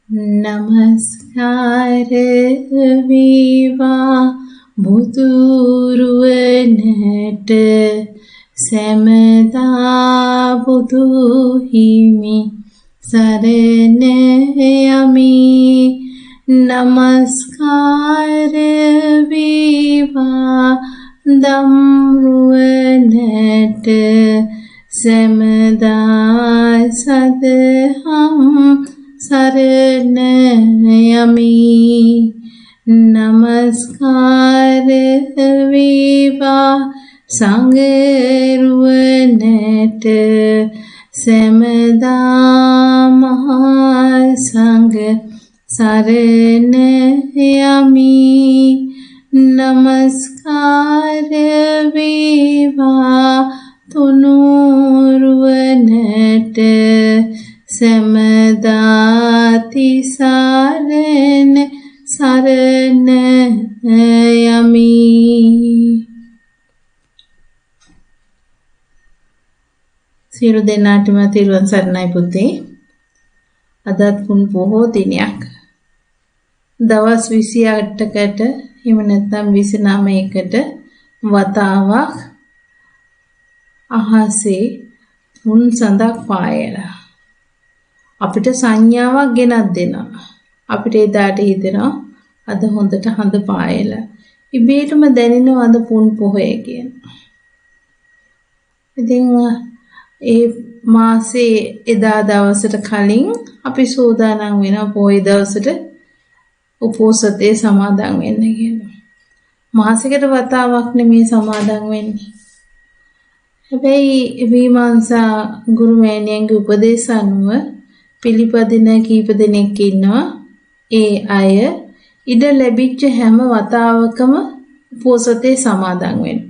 නමස්කාර වේවා බුදුරුවනට සැමදා බුදු හිමි සරණ යමි. නමස්කාර වේවා දම්රුවනට සැමදා සදහම් සරණ යමි. නමස්කාර වේවා සංඝරුවනට සැමදා මහා සංඝ සරණ යමි. නමස්කාර වේවා තුනුරුවනට සැමදාති සරණ සරණ යමි. සියලු දෙනාටම තිරුවන් සරණයි පුතේ. අදත් පුන් පොහෝ දිනයක්. දවස් 28කට එහෙම නැත්නම් 29කට වතාවක් අහසේ පුන් සඳක් පායලා අපිට සංඥාවක් ගෙනත් දෙනවා. අපිට එදාට හිතෙනවා අද හොඳට හඳ පායලා. ඉබේටම දැනෙනවා අද පුන් පොහොය කියන. ඉතින් ඒ මාසේ එදා දවසට කලින් අපි සෝදානම් වෙනවා පොහොය දවසට උපෝසතේ සමාදන් වෙන්න කියලා. මාසෙකට වතාවක් නෙමේ සමාදන් වෙන්නේ. හැබැයි විමර්ශා ගුරුමෑණියන්ගේ උපදේශ අනුව පිළිපදින කීප දෙනෙක් ඉන්නවා. ඒ අය ඉඩ ලැබිච්ච හැම වතාවකම උපෝසතේ සමාදන් වෙනවා.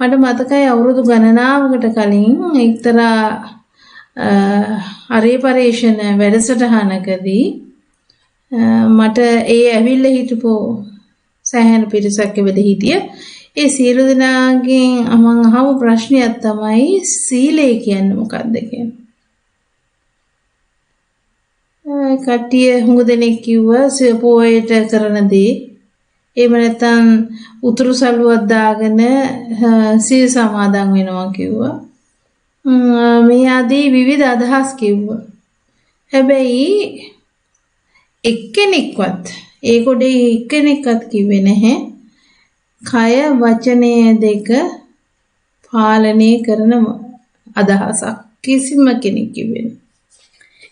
මට මතකයි අවුරුදු ගණනාවකට කලින් එක්තරා අරේ පරිශන වැඩසටහනකදී මට ඒ ඇවිල්ලා හිටපු සෑහෙන පිරිසක් එවද හිටිය. ඒ සියලු දෙනාගෙන් මම අහපු ප්‍රශ්නයක් තමයි සීලය කියන්නේ මොකක්ද කියන්නේ. කට්ටිය හුඟ දෙනෙක් කිව්වා පොයට කරන දේ. එහෙම නැත්නම් උතුරු සළුවක් දාගෙන සීල් සමාදන් වෙනවා කිව්වා. මේ ආදී විවිධ අදහස් කිව්වා. හැබැයි එක්කෙනෙක්වත් ඒ කොටේ එක්කෙනෙක්වත් කිව්වේ නැහැ කය වචනය දෙක පාලනය කරන අදහසක් කිසිම කෙනෙක් කිව්වේ නැහැ.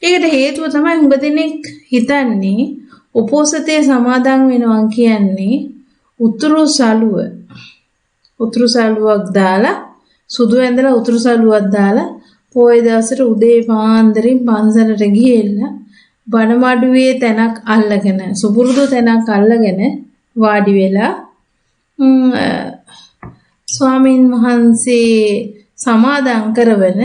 ඒකට හේතුව තමයි හුඟ දෙනෙක් හිතන්නේ උපෝසතේ සමාදන් වෙනවා කියන්නේ උතුරු සළුවක් දාලා සුදු ඇඳලා උතුරු සළුවක් දාලා පොය දවසට උදේ පාන්දරින් පන්සලට ගිහිල්ලා බණමඩුවේ තැනක් අල්ලගෙන සුපුරුදු තැනක් අල්ලගෙන වාඩි වෙලා ස්වාමීන් වහන්සේ සමාදන් කරවන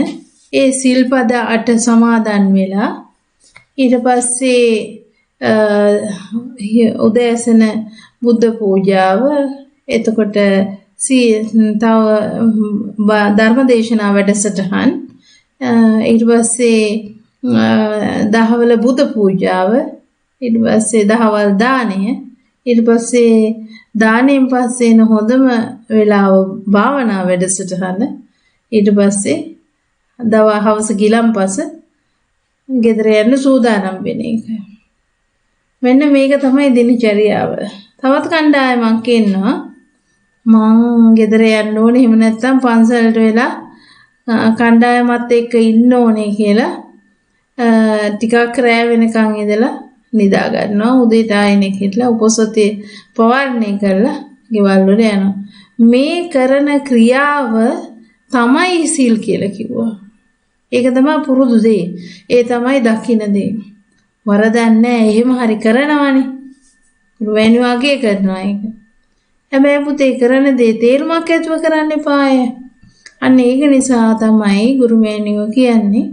ඒ සිල්පද 8 සමාදන් වෙලා ඊට පස්සේ උදෑසන බුද්ධ පූජාව එතකොට තව ධර්මදේශනා වැඩසටහන් ඊට පස්සේ දහවල බුද්ධ පූජාව ඊට පස්සේ දහවල් දාණය ඊට පස්සේ දාණයෙන් පස්සේ එන හොඳම වෙලාව භාවනා වැඩසටහන ඊට පස්සේ හවස ගිලම්පස ගෙදර යන්න සූදානම් වෙන එක. මෙන්න මේක තමයි දිනචරියාව. තවත් කණ්ඩායමක් ඉන්නවා මං ගෙදර යන්න ඕනේ එහෙම නැත්නම් පන්සලට වෙලා කණ්ඩායමත් එක්ක ඉන්න ඕනේ කියලා ටිකක් රැ වෙනකන් ඉඳලා නිදා ගන්නවා. උදේට ආයෙත් හිටලා උපසතේ පවර්ණය කරලා ගෙවල් වල යනවා. මේ කරන ක්‍රියාව තමයි සීල් කියලා කිව්වා. ඒක තමයි පුරුදු දේ. ඒ තමයි දකින්න දේ. වරදක් නැහැ. එහෙම හරි කරනවානේ. රුවැනි වගේ කරනවා ඒක. හැබැයි පුතේ කරන දේ තේරුමක් ඇතුව කරන්න එපාය. අන්න ඒක නිසා තමයි ගුරුමෑණියෝ කියන්නේ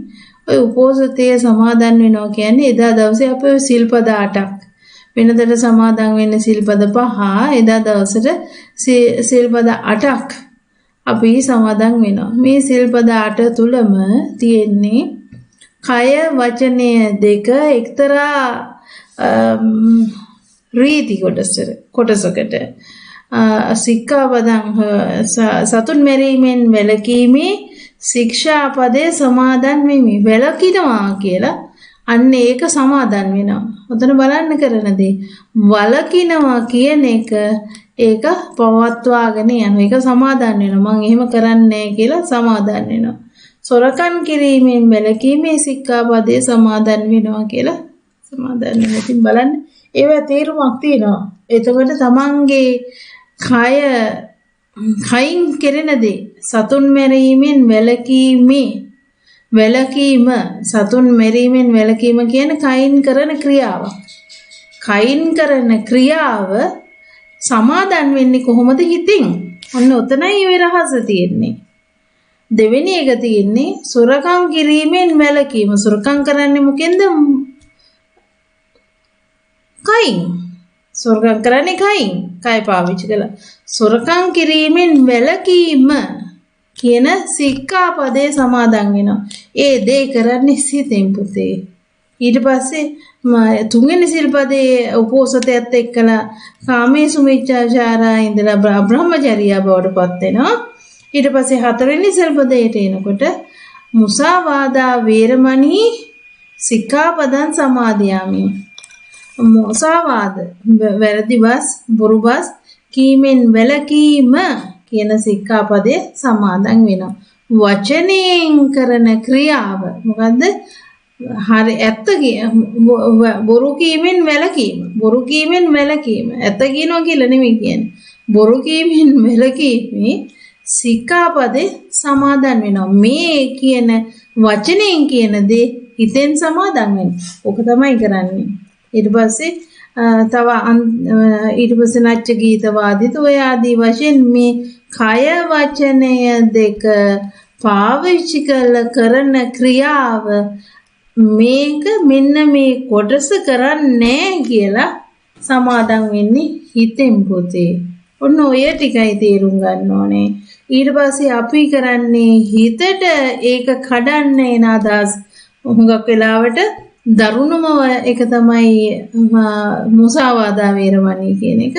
ඔය උපෝසතයේ සමාදන් වෙනවා කියන්නේ එදා දවසේ අපේ සිල්පද 8ක් වෙනදට සමාදන් වෙන්න සිල්පද 5 එදා දවසට සිල්පද 8ක් අපි සමාදන් වෙනවා. මේ සිල්පද 8 තුලම තියෙන්නේ කය වචනය දෙක එක්තරා රීති කොටසකට සික්ඛාපදං සතුන් මැරීමෙන් වැළකීමේ ශික්ෂාපදේ සමාදන් වෙමි. වැළකිනවා කියලා අන්න ඒක සමාදන් වෙනවා. ඔතන බලන්න කරන දේ වළකිනවා කියන එක ඒක පවත්වාගෙන යනවා. ඒක සමාදන් වෙනවා. මම එහෙම කරන්නේ කියලා සමාදන් වෙනවා. සොරකම් කිරීමෙන් වැළකීමේ සික්ඛාපදේ සමාදන් වෙනවා කියලා සමාදන් වෙනවා. ඉතින් බලන්න ඒවා තේරුමක් තියෙනවා. එතකොට තමන්ගේ කයින් කෙරෙන දේ සතුන් මැරීමෙන් වැළකීම සතුන් මැරීමෙන් වැළකීම කියන කයින් කරන ක්‍රියාවක්. කයින් කරන ක්‍රියාව සමාදන් වෙන්නේ කොහොමද හිතින්? ඔන්න ඔතනයි ඔය රහස තියෙන්නේ. දෙවෙනි එක තියෙන්නේ සොරකම් කිරීමෙන් වැළකීම. සොරකම් කරන්නේ මොකෙන්ද? කයින්. සොරකම් කරන්නේ කයින්. කය පාවිච්චි කළා. සොරකම් කිරීමෙන් වැළකීම කියන සික්ඛාපදේ සමාදන් වෙනවා. ඒ දේ කරන්නේ සිතෙන් පුතේ. ඊට පස්සේ තුන්වෙනි සිල්පදේ උපෝසතයත් එක්කලා කාමේසු මිච්ඡාචාරා ඉඳලා බ්‍රහ්මචර්යා බවට පත් වෙනවා. ඊට පස්සේ හතරවෙනි සිල්පදයට එනකොට මුසාවාදා වේරමණී සික්ඛාපදං සමාදියාමි. මුසාවාද වැරදිවස් බොරුවස් කීමෙන් වැළකීම කියන සික්ඛාපදේ සමාදන් වෙනවා. වචනයෙන් කරන ක්‍රියාව මොකද්ද? හරි ඇත්ත බොරු කීමෙන් වැළකීම. බොරු කීමෙන් වැළකීම. ඇත්ත කියනවා කියලා නෙමෙයි කියන්නේ. බොරු කීමෙන් වැළකීමේ සික්ඛාපදේ සමාදන් වෙනවා. මේ කියන වචනයෙන් කියන දේ හිතෙන් සමාදන් වෙනවා. ඔක තමයි කරන්නේ. ඊට පස්සේ ඊට පස්සේ නැච්ච ගීත වාදිත ඔය ආදී වශයෙන් මේ කය වචනය දෙක පාවිච්චි කරන ක්‍රියාව මේක මෙන්න මේ කොටස කරන්නේ කියලා සමාදන් වෙන්නේ හිතෙන් පුතේ. ඔන්න ඔය ටිකයි තේරුම් ගන්න ඕනේ. ඊට පස්සේ අපි කරන්නේ හිතට ඒක කඩන්න එන අදහස්. හුඟක් වෙලාවට දරුණුම එක තමයි මුසාවාදා වේරමණී කියන එක.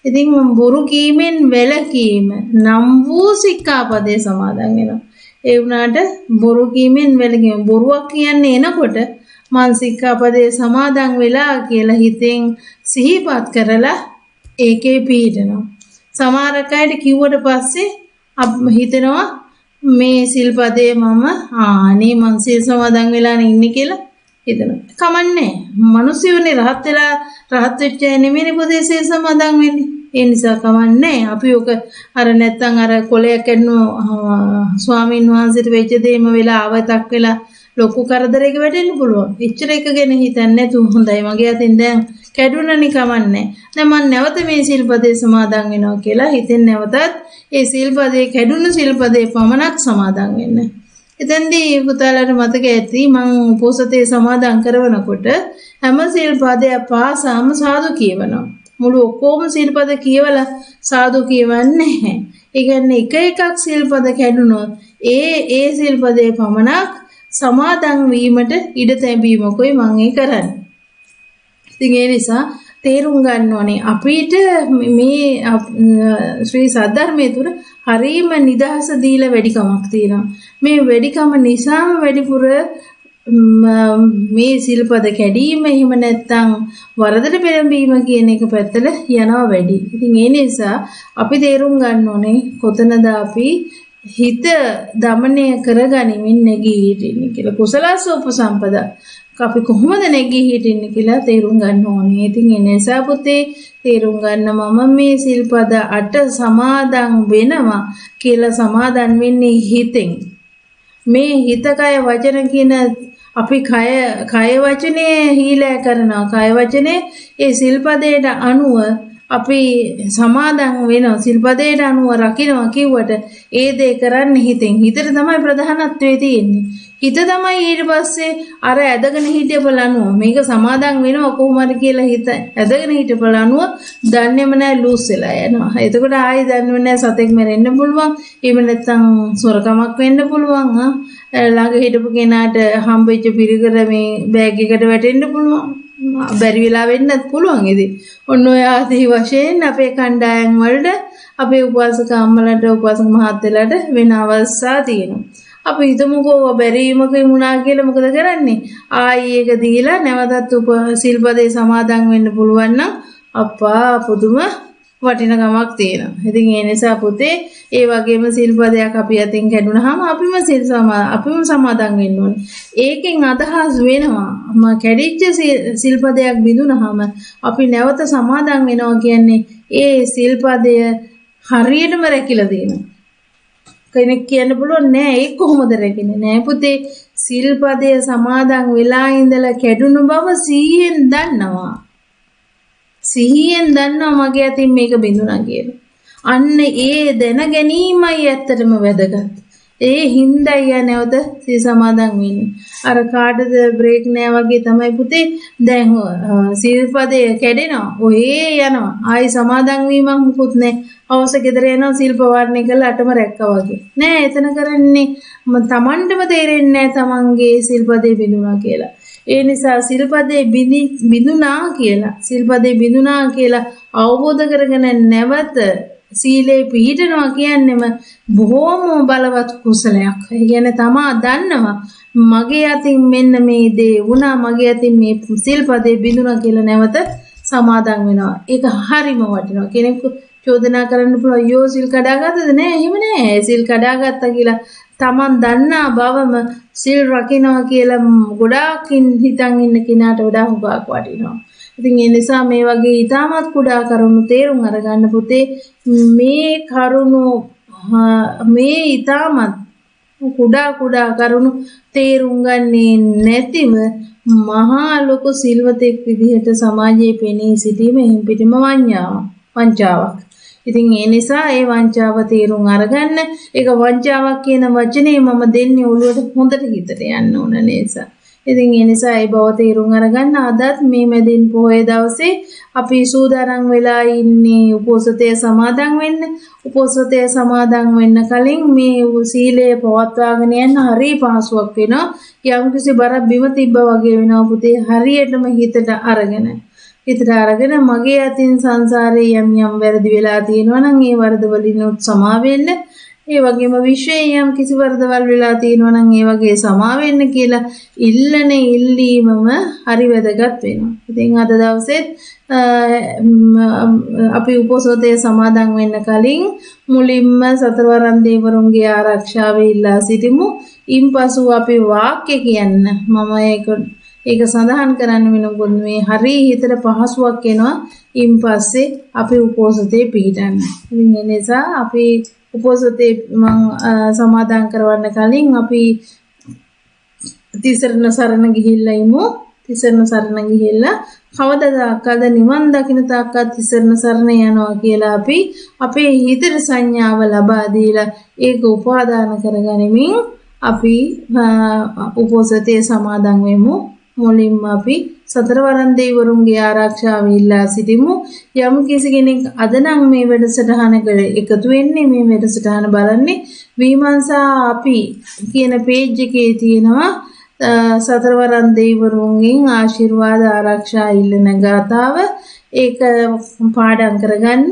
ඉතින් බොරු කීමෙන් වැළකීම නම් වූ සික්ඛාපදේ සමාදන් වෙනවා. ඒ වුණාට බොරු කීමෙන් වැළකීම බොරුවක් කියන්නේ එනකොට මං සික්ඛාපදේ සමාදන් වෙලා කියලා හිතෙන් සිහිපත් කරලා ඒකේ පිළිදෙනවා. සමහර අයට කිව්වට පස්සේ හිතෙනවා මේ සිල්පදේ මම අනේ මං සිල් සමාදන් වෙලා ඉන්නේ කියලා හිතනවා. කමන්නේ. මිනිස්සුනේ රහත් වෙච්ච අය නෙමෙයි පොතේ සිල් සමාදන් වෙන්නේ. ඒ නිසා කමන්නේ. අපි ඔක අර නැත්තම් අර කොලයක් කැඩුණු ස්වාමීන් වහන්සේට වෙච්ච දෙයම වෙලා අවතක් වෙලා ලොකු කරදරයක වැටෙන්න පුළුවන්. එච්චර එක ගැන හිතන්නේ නැතු හොඳයි. මගේ අතින් දැන් කැඩුණනේ කමන්නේ. දැන් මම නැවත මේ සිල්පදේ සමාදන් වෙනවා කියලා හිතෙන් නැවතත් ඒ සිල්පදේ කැඩුණු සිල්පදේ පමණක් සමාදන් වෙන්න. එතෙන්දී පුතාලට මතක ඇති මම උපෝසතේ සමාදන් කරනකොට හැම සිල්පදයක් පාසාම සාදු කියවනවා. මුළු ඔක්කොම සිල්පද කියවලා සාදු කියවන්නේ නැහැ. ඒ කියන්නේ එක එකක් සිල්පද කැඩුනොත් ඒ සිල්පදේ පමණක් සමාදන් වීමට ඉඩ තැබීමකුයි මම කරන්නේ. ඉතින් ඒ නිසා තේරුම් ගන්න ඕනේ අපිට මේ ශ්‍රී සද්ධර්මයේ තුර හරීම නිදහස දීලා වැඩිකමක් තියෙනවා. මේ වැඩිකම නිසාම වැඩිපුර මේ සිල්පද කැඩීම එහෙම නැත්නම් වරදට පෙළඹීම කියන එක පැත්තට යනවා වැඩි. ඉතින් ඒ නිසා අපි තේරුම් ගන්න ඕනේ කොතනද අපි හිත দমনය කරගනිමින් නැගී හිටින්නේ කියලා. කුසලස්ස උපසම්පදා අපි කොහොමද නැගී හිටින්නේ කියලා තේරුම් ගන්න ඕනේ. ඉතින් ඒ නිසා පුතේ තේරුම් ගන්න මම මේ සිල්පද 8 සමාදන් වෙනවා කියලා සමාදන් වෙන්නේ හිතෙන්. මේ හිත කය වචන කියන අපි කය වචනේ හීලෑ කරනවා. කය වචනේ ඒ සිල්පදයට අනුව අපි සමාදන් වෙනවා. සිල්පදයට අනුව රකින්නවා කිව්වට ඒ දේ කරන්නේ හිතෙන්. හිතට තමයි ප්‍රධානත්වයේ තියෙන්නේ. හිත තමයි ඊට පස්සේ අර ඇදගෙන හිටපලනුව මේක සමාදන් වෙනවා කොහොම හරි කියලා හිත ඇදගෙන හිටපලනුව දන්නේම නැහැ ලූස් වෙලා යනවා. එතකොට ආයෙ දන්නේ නැහැ සතෙක් මැරෙන්න පුළුවන්. එහෙම නැත්නම් සොරකමක් වෙන්න පුළුවන්. ළඟ හිටපු කෙනාට හම්බෙච්ච පිරිකර මේ බෑග් එකට වැටෙන්න පුළුවන්. බැරි වෙලා වෙන්නත් පුළුවන් ඉතින්. ඔන්න ඔය ආදී වශයෙන් අපේ කණ්ඩායම් වලට අපේ උපාසක අම්මලට උපාසක මහත්තයලට වෙන අවස්ථා තියෙනවා. අපි හිතමුකෝ බැරිමක වුණා කියලා මොකද කරන්නේ? ආයි ඒක දීලා නැවතත් සිල්පදේ සමාදන් වෙන්න පුළුවන් නම් අප්පා පුදුම වටිනකමක් තියෙනවා. ඉතින් ඒ නිසා පුතේ ඒ වගේම සිල්පදයක් අපි අතින් කැඩුනහම අපිම සමාදන් වෙන්න ඕනේ. ඒකෙන් අදහස් වෙනවා කැඩිච්ච සිල්පදයක් බිඳුනහම අපි නැවත සමාදන් වෙනවා කියන්නේ ඒ සිල්පදය හරියටම රැකිලා තියෙනවා. කෙනෙක් කියන්න පුළුවන් නෑ ඒක කොහොමද රැකෙන්නේ? නෑ පුතේ සිල්පදය සමාදන් වෙලා ඉඳලා කැඩුණු බව සිහියෙන් දන්නවා. සිහියෙන් දන්නවා මගේ අතින් මේක බිඳුණා කියලා. අන්න ඒ දැන ගැනීමයි ඇත්තටම වැදගත්. ඒ හින්දා නැවත සිල් සමාදන් වෙන්නේ. අර කාටද බ්‍රේක් නෑ වගේ තමයි පුතේ දැන් සිල්පදය කැඩෙනවා. ඔහේ යනවා. ආයි සමාදන් වීමක් මුකුත් නෑ. අවශ්‍ය ගෙදර යනවා සිල් පවාරණය කරලා අටම රැක්කා වගේ. නෑ එතන කරන්නේ තමන්ටම තේරෙන්නේ නෑ තමන්ගේ සිල්පදේ බිඳුණා කියලා. ඒ නිසා සිල්පදේ බිඳුණා කියලා අවබෝධ කරගෙන නැවත සීලේ පිහිටනවා කියන්නේම බොහොම බලවත් කුසලයක්. ඒ කියන්නේ තමා දන්නවා මගේ අතින් මෙන්න මේ දේ වුණා මගේ අතින් මේ සිල්පදේ බිඳුණා කියලා නැවත සමාදන් වෙනවා. ඒක හරිම වටිනවා. කෙනෙකු චෝදනා කරන්න පුළුවන් අයියෝ සිල් කඩාගත්තද? නෑ එහෙම නෑ. සිල් කඩාගත්තා කියලා තමන් දන්නා බවම සිල් රකින්නවා කියලා ගොඩාක් හිතන් ඉන්න කෙනාට වඩා හුඟක් වටිනවා. ඉතින් ඒ නිසා මේ වගේ ඊටමත් කුඩා කරුණු තේරුම් අරගන්න පුතේ මේ කරුණු මේ ඊටමත් කුඩා කරුණු තේරුම් ගන්නේ නැතිව මහා ලොකු සිල්වතෙක් විදිහට සමාජයේ පෙනී සිටීම එම් පිටිම වංචාවක්. ඉතින් ඒ නිසා ඒ වංචාව තේරුම් අරගන්න ඒක වංචාවක් කියන වචනේ මම දෙන්නේ ඔළුවට හොඳට හිතට යන්න ඕන නිසා. ඉතින් ඒ නිසා ඒ බව තේරුම් අරගන්න අදත් මේ මැදින් පොහොය දවසේ අපි සූදානම් වෙලා ඉන්නේ උපෝසතය සමාදන් වෙන්න. උපෝසතය සමාදන් වෙන්න කලින් මේ සීලය පවත්වාගෙන යන්න හරි පහසුවක් වෙනවා. යම්කිසි බරක් බිම තිබ්බා වගේ වෙනවා පුතේ හරියටම හිතට අරගෙන මගේ අතින් සංසාරේ යම් වැරදි වෙලා තියෙනවා නම් ඒ වරද වලින් සමා වෙන්න. ඒ වගේම විශ්වයේ යම් කිසි වරදවල් වෙලා තියෙනවා නම් ඒ වගේ සමා වෙන්න කියලා ඉල්ලීමම හරි වැදගත් වෙනවා. ඉතින් අද දවසේ අපි උපෝසතය සමාදන් වෙන්න කලින් මුලින්ම සතරවරන් දේවරුන්ගේ ආරක්ෂාව ඉල්ලා සිටිමු. ඉන්පසු අපි වාක්‍ය කියන්න මම ඒක සඳහන් කරන්න වෙනකොට මේ හරි හිතට පහසුවක් එනවා. ඉන්පස්සේ අපි උපෝසතේ පිළිටන්න. ඉතින් ඒ නිසා අපි උපෝසතේ සමාදන් කරවන්න කලින් අපි තිසරණ සරණ ගිහිල්ලා ඉමු. තිසරණ සරණ ගිහිල්ලා කවදාද නිවන් දකින්න තාක්කත් තිසරණ සරණ යනවා කියලා අපි අපේ හිතේ සංඥාව ලබා දීලා ඒක උපාදාන කරගනිමින් අපි උපෝසතේ සමාදන් වෙමු. මුලින්ම අපි සතරවරන් දෙවිවරුන්ගේ ආරක්ෂාව ඉල්ලා සිටිමු. යම් කිසි කෙනෙක් අද නම් මේ වැඩසටහනකට එකතු වෙන්නේ මේ වැඩසටහන බලන්නේ විමර්ශා අපි කියන පේජ් එකේ තියෙනවා සතරවරන් දෙවිවරුන්ගෙන් ආශිර්වාද ආරක්ෂා ඉල්ලන ගාතාව. ඒක පාඩම් කරගන්න.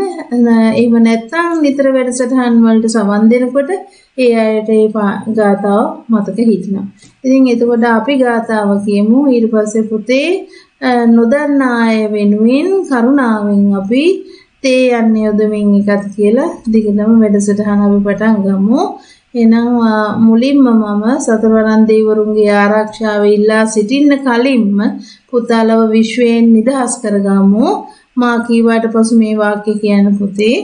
එහෙම නැත්නම් නිතර වැඩසටහන් වලට සවන් දෙනකොට ඒ අයට ඒ ගාතාව මතක හිටිනවා. ඉතින් එතකොට අපි ගාතාව කියමු. ඊට පස්සේ පුතේ නොදන්නා අය වෙනුවෙන් කරුණාවෙන් අපි තේ යන්නේ යොදමින් එකත් කියලා දිගටම වැඩසටහන අපි පටන් ගමු. එහෙනම් මුලින්ම මම සතරවරන් දෙවිවරුන්ගේ ආරක්ෂාව ඉල්ලා සිටින්න කලින්ම පුතාලව විශ්වයෙන් නිදහස් කරගමු. මා කීවාට පසු මේ වාක්‍ය කියන පුතේ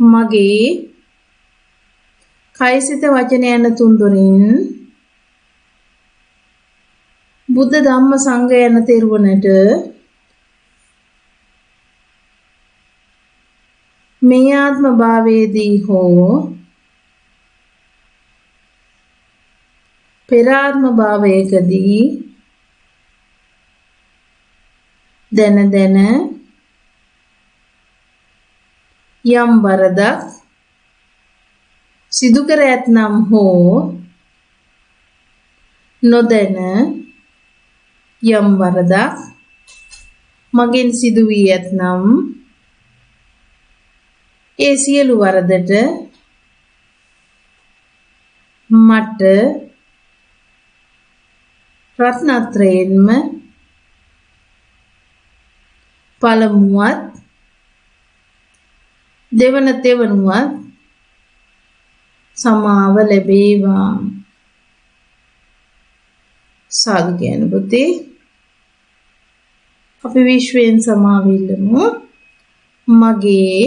මගේ කයසිත වචන යන තුන්දොරින් බුද්ධ ධම්ම සංඝ යන තෙරුවනට මේ ආත්ම භාවයේදී හෝ පෙරාත්ම භාවයකදී දැන දැන යම් වරදක් සිදු කර ඇතනම් හෝ නොදැන යම් වරදක් මගෙන් සිදු වී ඇතනම් ඒ සියලු වරදට මට රත්නත්‍රයෙන්ම පළමුවත් දෙවන තෙවනුවත් සමාව ලැබේවා. සාදු කියන පුතේ අපි විශ්වයෙන් සමාව ඉල්ලමු. මගේ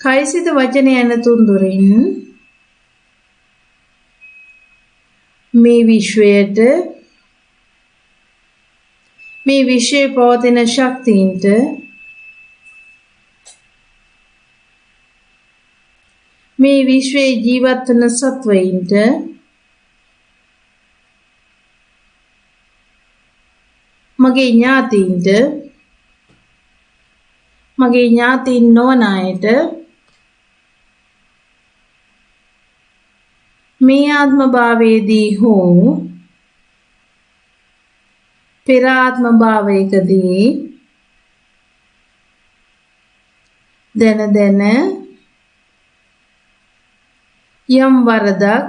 කයසිත වචන යන තුන්දොරින් මේ විශ්වයට මේ විශ්වයේ පවතින ශක්තියින්ට මේ විශ්වයේ ජීවත් වන සත්වයින්ට මගේ ඥාතීන්ට මගේ ඥාතීන් නොවන අයට මේ ආත්ම භාවයේදී හෝ පෙර ආත්ම භාවයකදී දැන දැන යම් වරදක්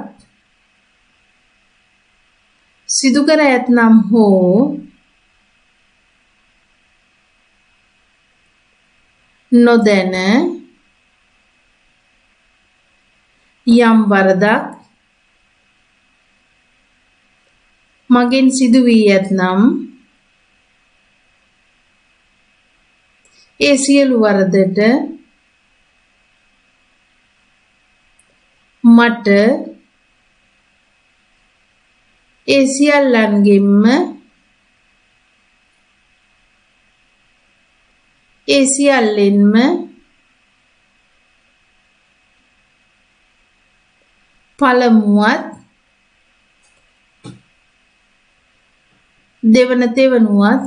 සිදු කර ඇතනම් හෝ නොදැන යම් වරදක් මගෙන් සිදු වී ඇතනම් ඒ සියලු වරදට මට ඒ සියල්ලන්ගෙන්ම ඒ සියල්ලෙන්ම පළමුවත් දෙවන තෙවනුවත්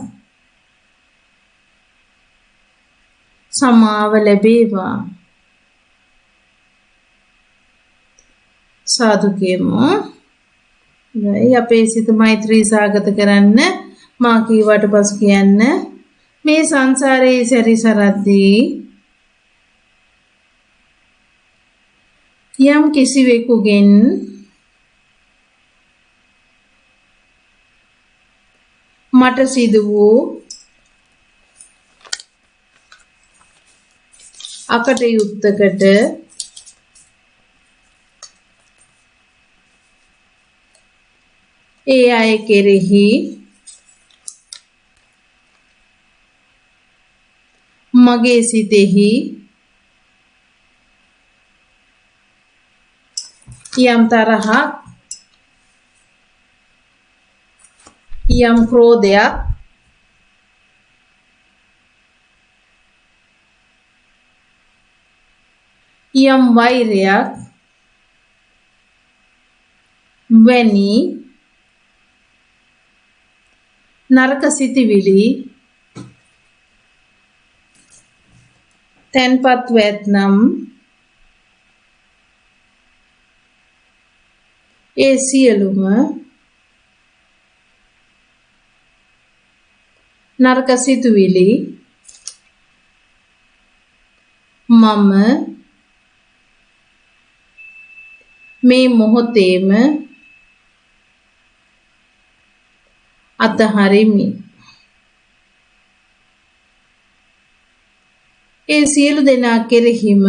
සමාව ලැබේවා. සාදු කියමු. අපේ සිත මෛත්‍රී සාගත කරන්න මා කීවට පසු කියන්න. මේ සංසාරයේ සැරිසරද්දී යම් කිසිවෙකුගෙන් මට සිදු වූ අකටයුත්තකට ඒ අය කෙරෙහි මගේ සිතෙහි යම් තරහක් යම් ක්‍රෝධයක් යම් වෛරයක් වැනි නරක සිතිවිලි තැන්පත් වෙත්නම් ඒ සියලුම නරක සිතුවිලි මම මේ මොහොතේම අතහරිමි. ඒ සියලු දෙනා කෙරෙහිම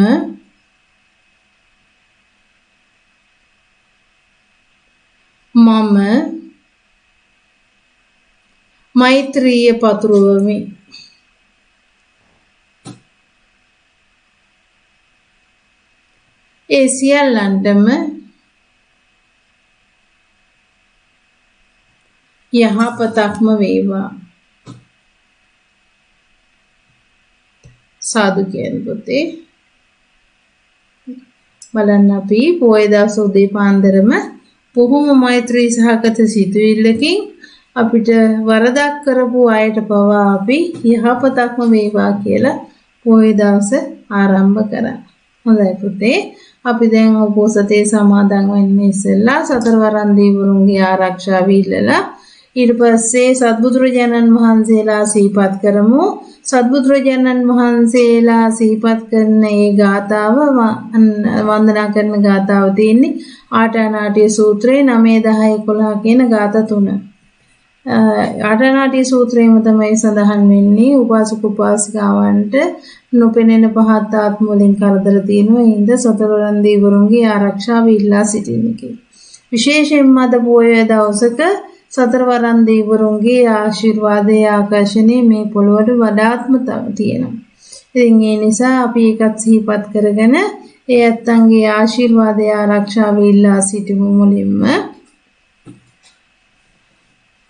මම මෛත්‍රිය පතුරවමි. ඒ සියල්ලන්ටම යහපතක්ම වේවා. සාදු කියන පුතේ බලන්න අපි පොය දවස් උදේ පාන්දරම බොහොම මෛත්‍රී සහගත සිතුවිල්ලකින් අපිට වරදක් කරපු අයට පවා අපි යහපතක්ම වේවා කියලා පොය දවස ආරම්භ කරා. හොඳයි පුතේ. අපි දැන් උපෝසතේ සමාදන් වෙන්න ඉස්සෙල්ලා සතරවරන් දෙවිවරුන්ගේ ආරක්ෂාව ඉල්ලලා ඊට පස්සේ සත්බුදුරජාණන් වහන්සේලා සිහිපත් කරමු. සත්බුදුරජාණන් වහන්සේලා සිහිපත් කරන ඒ ගාථාව වන්දනා කරන ගාථාව තියෙන්නේ ආටානාටිය සූත්‍රයේ 9 10 11 කියන ගාථා තුන. ආටානාටිය සූත්‍රයේම තමයි සඳහන් වෙන්නේ උපාසක උපාසිකාවන්ට නොපෙනෙන පහත් ආත්ම වලින් කරදර තියෙනවා. හින්දා සතරවරන් දෙවිවරුන්ගේ ආරක්ෂාව ඉල්ලා සිටින්න කියලා. විශේෂයෙන්ම අද පොය දවසක සතරවරන් දෙවිවරුන්ගේ ආශිර්වාදයේ ආකර්ෂණය මේ පොළොවට වඩාත්ම තියෙනවා. ඉතින් ඒ නිසා අපි ඒකත් සිහිපත් කරගෙන ඒ ඇත්තන්ගේ ආශිර්වාදයේ ආරක්ෂාව ඉල්ලා සිටිමු. මුලින්ම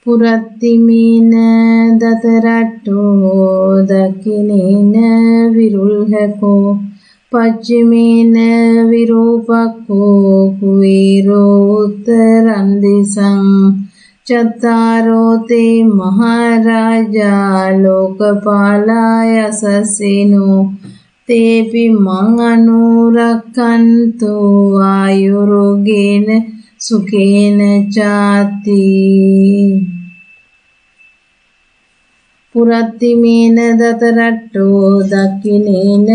පුරත්තිමීන දතරට්ටෝ දකිනේන විරුල්හකෝ පච්චිමේන විරූපක්කෝ කුවීරෝ උත්තරං දිසං චත්තාරෝ තේ මහරජා ලෝකපාලාය සසේනෝ තේපි මං අනුරක්ඛන්තු ආයුරෝගේන සුඛේන චාති පුරත්තිමේන දතරට්ටෝ දක්ඛිනේන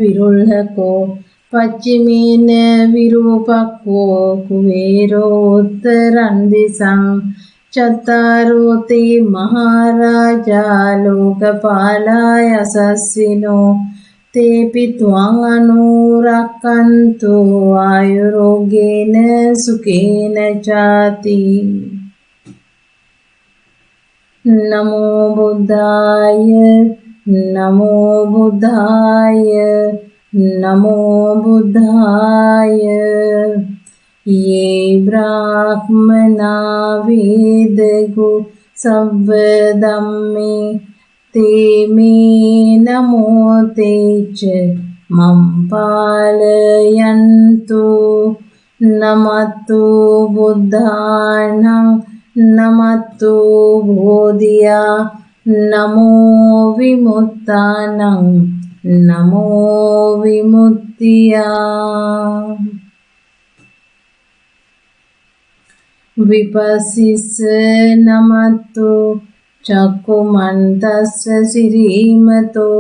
විරුල්හකෝ පච්චිමේන විරූපක්ඛෝ කුවේරෝ උත්තරං දිසං චත්තාරෝ තේ මහරජා ලෝකපාලාය සස්සිනෝ තේපි ත්වං අනුරක්ඛන්තු ආයුරෝගේන සුඛේන චාති නමෝ බුද්ධාය නමෝ බුද්ධාය නමෝ බුද්ධාය ये ब्राह्मणा वेदगु सब्ब धम्मे ते मे नमो तेच मम पालयन्तु नमस्तु बुद्धानं नमस्तु बोधिया नमो विमुक्तानं नमो विमुक्तिया विपस्सिस नमस्तु चक्कुमन्तस्स सिरीमतो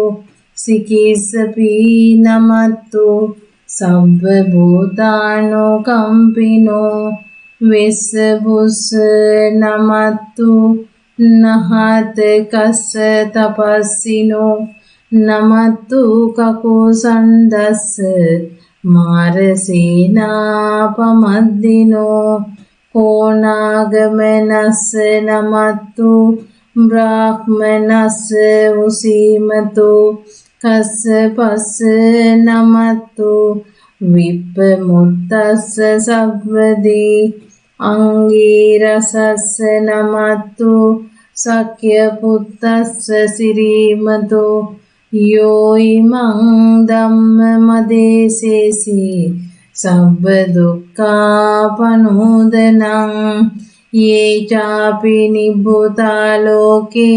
सिकिसपि नमस्तु सब्बभूतानो कम्पिनो विस्सभुस नमस्तु नहत कस्स तपस्सिनो नमस्तु ककुसन्दस्स मारसेनापमद्दिनो कोणागमनस्स नमस्तु ब्राह्मणस्स उसीमतो कस्सपस्स नमस्तु विप्पमुत्तस्स सब्बदे अंगीरसस्स नमस्तु सख्यपुत्तस्स सिरीमतो यो इमं धम्ममदेशेसि सब्ब दुःखापनोदनं ये चापि निभूतालोके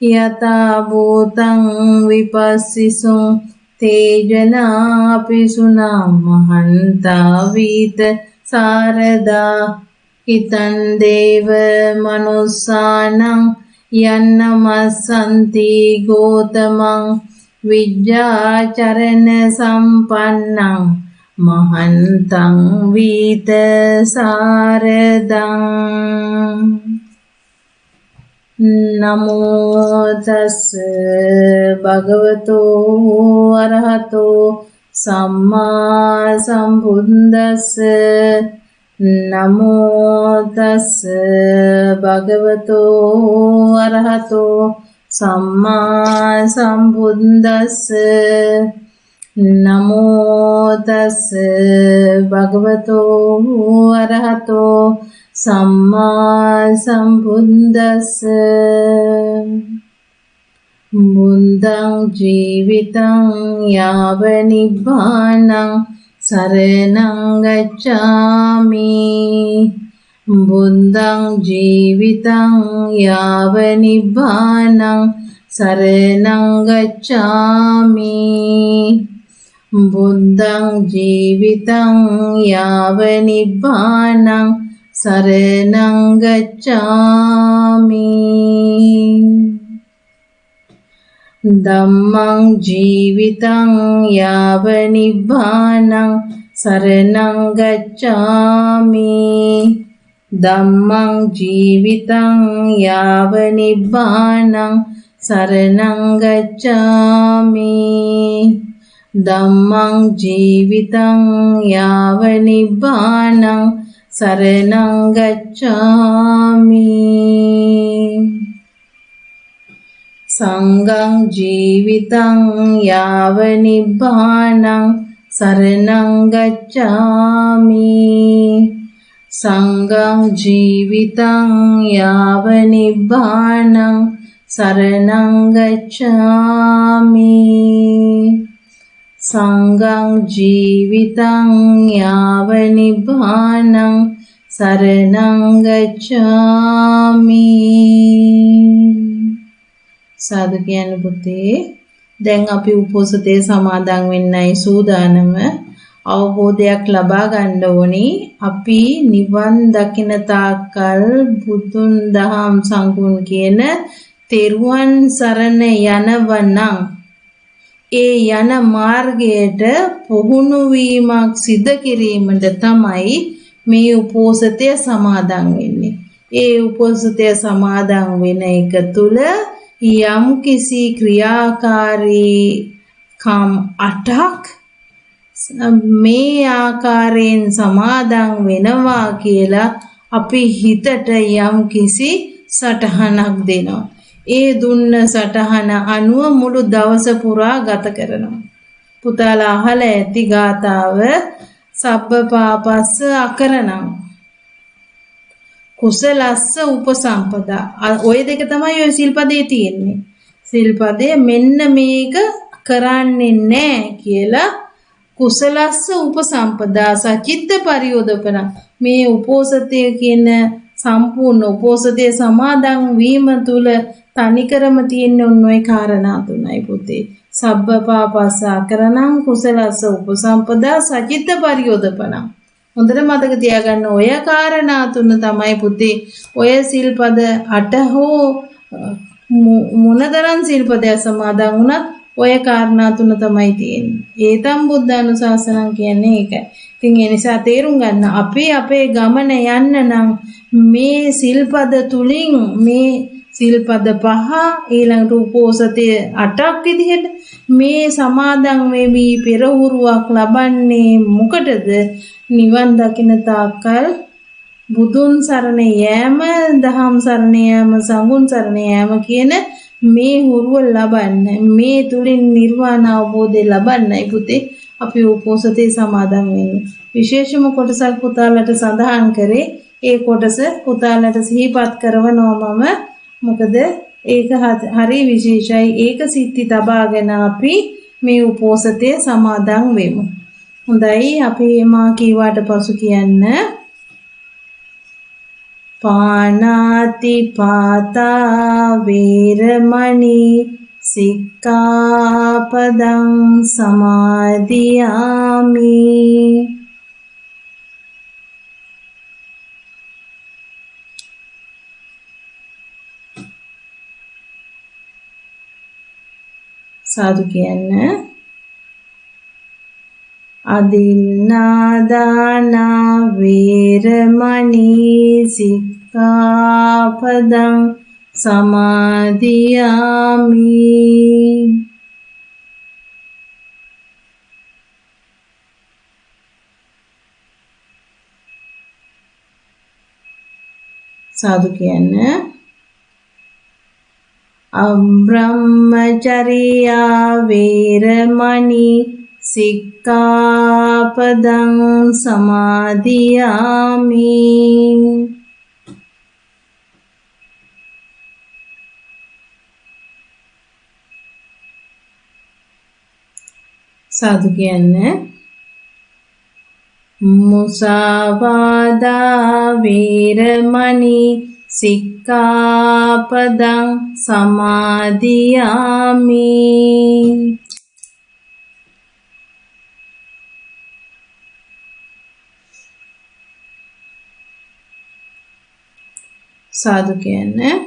यथा भूतं विपस्सिसुं ते जनापि सुनामहन्ता वीत सारदा इतं देव मनुस्सानं यन्नमस्सन्ति गौतमं विद्याचरण सम्पन्नं महन्तं वीत सारदं नमो तस्स भगवतो अरहतो सम्मा सम्बुद्धस्स नमो तस्स भगवतो अरहतो सम्मा सम्बुद्धस्स नमो तस्स भगवतो अरहतो सम्मा सम्बुद्धस्स बुद्धं जीवितं यावनिब्बानं සරණං ගච්ඡාමි බුද්ධං ජීවිතං යාව නිබ්බානං සරණං ගච්ඡාමි බුද්ධං ජීවිතං යාව නිබ්බානං සරණං ගච්ඡාමි ධම්මං ජීවිතං යාව නිබ්බානං සරණං ගච්ඡාමි ධම්මං ජීවිතං යාව නිබ්බානං සරණං ගච්ඡාමි ධම්මං ජීවිතං යාව නිබ්බානං සරණං ගච්ඡාමි සංඝං ජීවිතං යාව නිබ්බානං සරණං ගච්ඡාමි සංඝං ජීවිතං යාව නිබ්බානං සරණං ගච්ඡාමි සංඝං ජීවිතං යාව නිබ්බානං සරණං ගච්ඡාමි සාදු කියන පුතේ දැන් අපි උපෝසතේ සමාදන් වෙන්නයි සූදානම අවබෝධයක් ලබා ගන්න ඕනි අපි නිවන් දකින තාක්කල් බුදුන් දහම් සංඝුන් කියන තෙරුවන් සරණ යනවනම් ඒ යන මාර්ගයට පුහුණු වීමක් සිදු කිරීමට තමයි මේ උපෝසතය සමාදන් වෙන්නේ. ඒ උපෝසතය සමාදන් වෙන එක තුල යම් කිසි ක්‍රියාකාරී කම් 8ක් මේ ආකාරයෙන් සමාදන් වෙනවා කියලා අපි හිතට යම් කිසි සටහනක් දෙනවා. ඒ දුන්න සටහන අනුව මුළු දවස පුරා ගත කරනවා. පුතාලා අහලා ඇති ගාතාව සබ්බ පාපස්ස අකරණං කුසලස්ස උපසම්පදා. ඔය දෙක තමයි ඔය සිල්පදේ තියෙන්නේ. සිල්පදේ මෙන්න මේක කරන්නේ නැහැ කියලා කුසලස්ස උපසම්පදා සචිත්ත පරියෝදපන මේ උපෝසතය කියන සම්පූර්ණ උපෝසතයේ සමාදන් වීම තුල තනිකරම තියෙන ඔන්නෝයි කාරණා තුනයි පුතේ. සබ්බ පාපස්ස අකරණං කුසලස්ස උපසම්පදා සචිත්ත පරියෝදපන. හොඳට මතක තියාගන්න ඔය කාරණා තුන තමයි පුතේ ඔය සිල්පද 8 හෝ මොනතරම් සිල්පදය සමාදන් වුණත් ඔය කාරණා තුන තමයි තියෙන්නේ. ඒතම් බුද්ධානුශාසනං කියන්නේ ඒකයි. ඉතින් ඒ නිසා තේරුම් ගන්න අපේ ගමන යන්න නම් මේ සිල්පද තුලින් මේ සිල්පද 5 ඊළඟට උපෝසතයේ 8ක් විදිහට මේ සමාදන් වෙවි පෙරහුරුවක් ලබන්නේ මොකටද? නිවන් දකින තාක්කල් බුදුන් සරණ යෑම, දහම් සරණ යෑම, සංඝුන් සරණ යෑම කියන මේ හුරුව ලබන්න, මේ තුලින් නිර්වාණ අවබෝධය ලබන්නයි පුතේ අපි උපෝසතේ සමාදන් වෙන්නේ. විශේෂම කොටසක් පුතාලට සඳහන් කරේ ඒ කොටස පුතාලට සිහිපත් කරවනවා මම. මොකද ඒක හරි විශේෂයි. ඒක සිත්ති තබාගෙන අපි මේ උපෝසතේ සමාදන් වෙමු. හොඳයි අපි මා කීවාට පසු කියන්න පානාති පාතා වේරමණී සික්ඛාපදං සමාදියාමි සාදු කියන්න අදින්නාදානා වේරමණී සික්ඛාපදං සමාදියාමි සාදු කියන්න අබ්‍රහ්මචර්යා වේරමණී සික්ඛාපදං සමාදියාමි සාදු කියන්න මුසාවාදා වේරමණී සික්ඛාපදං සමාදියාමි. සාදු කියන්නේ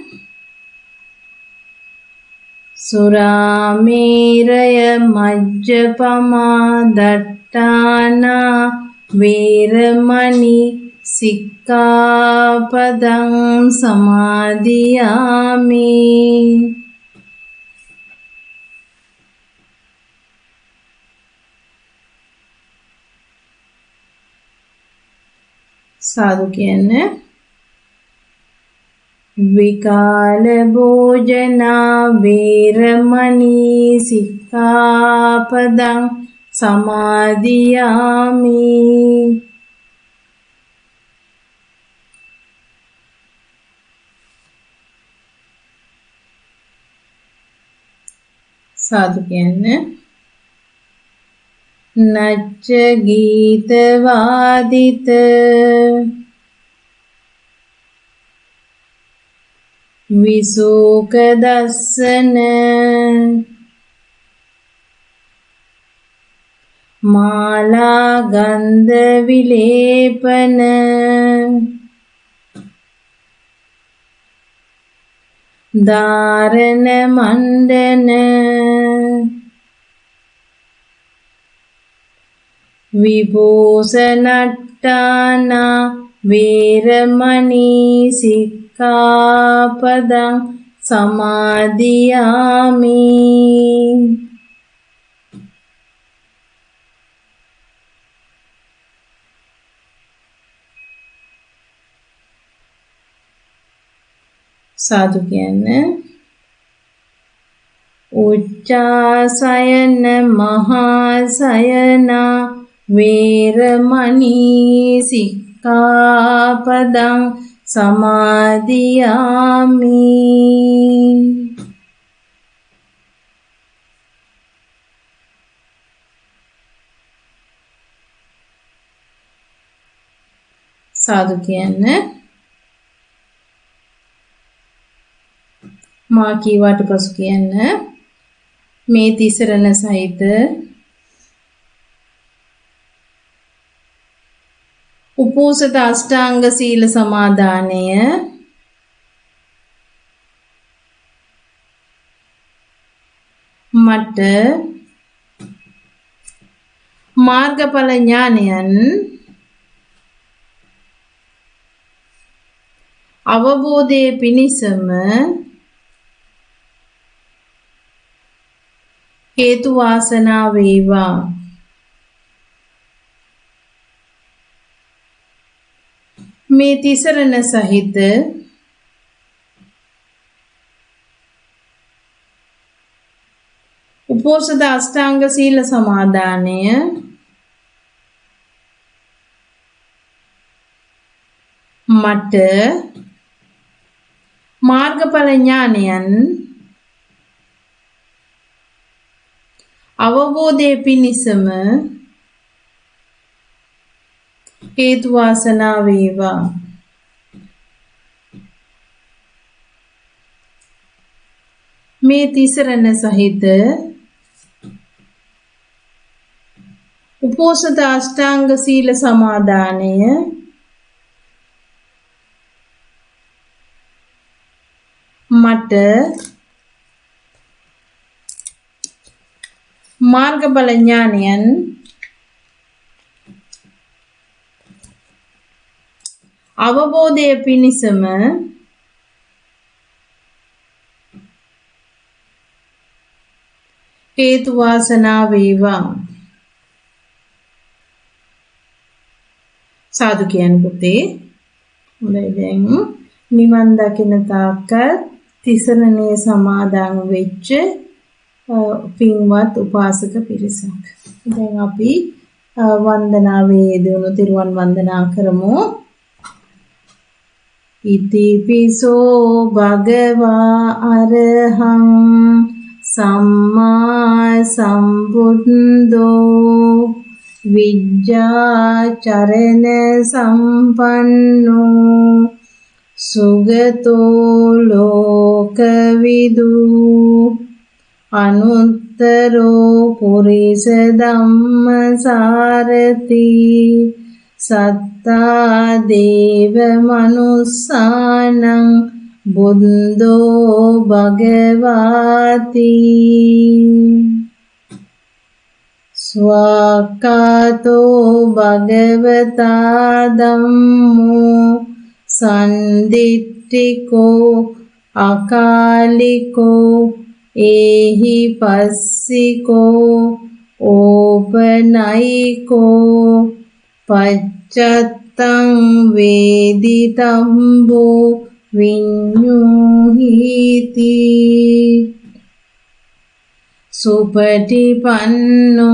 සුරාමේරය මජ්ජපමා දට්ඨානා වේරමණී සික්ඛාපදං සමාදියාමි. සාදු කියන්නේ විකාල භෝජනා වේරමණී සික්ඛාපදං සමාදියාමි. සාදු කියන්නේ නච්ච ගීත වාදිත විසුක දස්සන මාලා ගන්ධ විලේපන ධාරණ මණ්ඩන විභූෂණට්ඨානා වේරමණී සික්ඛාපදං සමාදියාමි. සාදු කියන්නේ උච්චාසයන මහාසයන වේරමණී සික්ඛාපදං සමාදියාමි. සාදු කියන්නේ මා කීවට පසු කියන්න මේ තිසරණ සහිත උපෝසත අෂ්ටාංග සීල සමාදානය මට මාර්ගඵල ඥානයන් අවබෝධයේ පිණිසම හේතු වාසනා වේවා. මේ තිසරණ සහිත උපෝසත අෂ්ටාංග සීල සමාදානය මට මාර්ගඵල ඥානයන් අවබෝධයේ පිණිසම හේතු වාසනා වේවා. මේ තිසරණ සහිත උපෝසත අෂ්ටාංග සීල සමාදානය මට මාර්ගඵල ඥානයන් අවබෝධයේ පිණිසම හේතු වාසනා වේවා. සාදු කියන පුතේ හොඳයි. දැන් නිවන් දකින තාක්ක තිසරණේ සමාදන් වෙච්ච පින්වත් උපාසක පිරිසක්. දැන් අපි වන්දනාවේ යෙදුණු තිරුවන් වන්දනා කරමු. ඉතිපිසෝ භගවා අරහං සම්මා සම්බුද්ධෝ විජ්ජාචරණ සම්පන්නෝ සුගතෝ ලෝකවිදු අනුත්තරෝ පුරිස ධම්මසාරති සත්තා දේව මනුස්සානං බුද්ධෝ භගවාති ස්වාක්ඛාතෝ භගවතා ධම්මෝ සන්දිට්ඨිකෝ අකාලිකෝ ඒහි පස්සිකෝ ඕපනයිකෝ පච්චත්තං වේදිතම්බෝ විඤ්ඤුහිති සුපටිපන්නෝ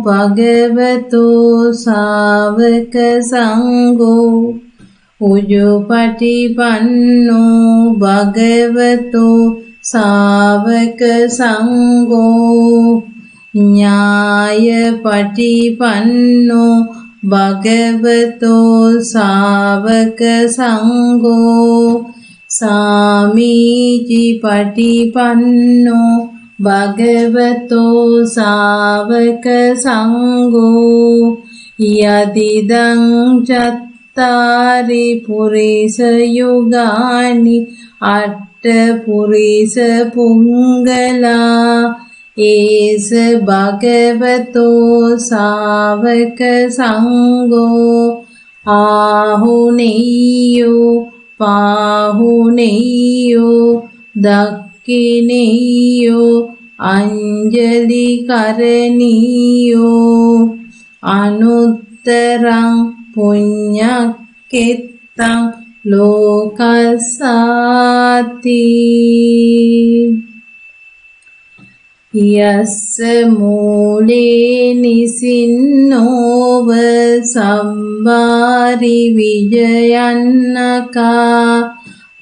භගවතෝ ශාවක සංඝෝ උජුපටිපන්නෝ භගවතෝ ශාවක සංඝෝ ඥායපටිපන්නෝ භගවතෝ ශාවක සංඝෝ සාමීචි පටිපන්නෝ භගවතෝ ශාවක සංඝෝ යදිදං චත්තාරි පුරිස යුගානි අට්ඨ පුරිස පුංගලා ඒස භගවතෝ ශාවක සංඝෝ ආහුනේයෝ පාහුනේයෝ දක්ඛිනේයෝ අංජලි කරණීයෝ අනුත්තරං පුඤ්ඤක්ඛෙත්තං ලෝකස්සාති යස්ස මූලේ නිසින්නෝව සම්බාරි විජයන්නකා